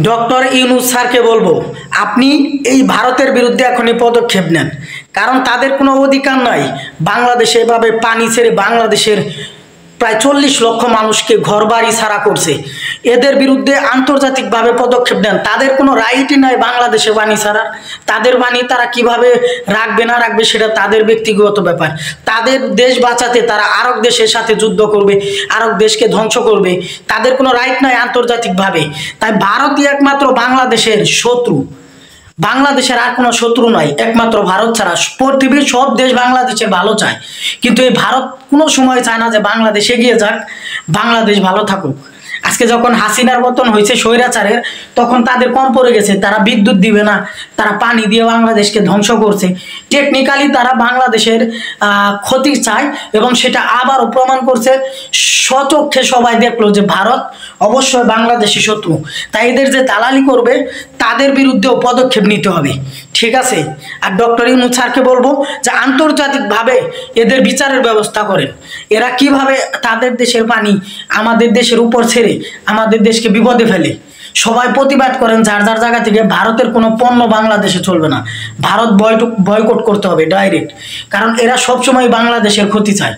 Doctor Yunus স্যারকে বলবো, আপনি এই ভারতের বিরুদ্ধে এখনই পদক্ষেপ নেন, কারণ তাদের কোনো অধিকার নাই বাংলাদেশে এভাবে পানি ছেড়ে বাংলাদেশের প্রায় 40 লক্ষ মানুষকে ঘরবাড়ি ছাড়া করছে। এদের বিরুদ্ধে আন্তর্জাতিকভাবে পদক্ষেপ নেন। তাদের কোনো রাইটই নাই বাংলাদেশে পানি ছাড়া। তাদের পানি তারা কিভাবে রাখবে না রাখবে সেটা তাদের ব্যক্তিগত ব্যাপার। তাদের দেশ বাঁচাতে তারা আরেক দেশের সাথে যুদ্ধ করবে, আরেক দেশকে ধ্বংস করবে। তাদের কোনো রাইট নাই আন্তর্জাতিকভাবে। তাই ভারতই একমাত্র বাংলাদেশের শত্রু। বাংলাদেশের আর কোনো শত্রু নয়, একমাত্র ভারত ছাড়া। পৃথিবীর সব দেশ বাংলাদেশের ভালো চায়, কিন্তু এই ভারত কোনো সময় চায় না যে বাংলাদেশ এগিয়ে যাক, বাংলাদেশ ভালো থাকুক। আজকে যখন হাসিনার পতন হয়েছে স্বৈরাচারের, তখন তাদের কম পড়ে গেছে। তারা বিদ্যুৎ দিবে না, তারা পানি দিয়ে বাংলাদেশকে ধ্বংস করছে। টেকনিক্যালি তারা বাংলাদেশের ক্ষতি চায়, এবং সেটা আবারও প্রমাণ করছে। স্বচক্ষে সবাই দেখলো যে ভারত অবশ্যই বাংলাদেশি শত্রু। তাই এদের যে দালালি করবে তাদের বিরুদ্ধেও পদক্ষেপ নিতে হবে, ঠিক আছে? আর ডক্টর ইউনূস স্যারকে বলবো যে আন্তর্জাতিকভাবে এদের বিচারের ব্যবস্থা করেন। এরা কিভাবে তাদের দেশের পানি আমাদের দেশের উপর ছেড়ে আমাদের দেশকে বিপদে ফেলে। সবাই প্রতিবাদ করেন যার যার জায়গা থেকে। ভারতের কোনো পণ্য বাংলাদেশে চলবে না, ভারত বয়কট করতে হবে ডাইরেক্ট, কারণ এরা সবসময় বাংলাদেশের ক্ষতি চায়।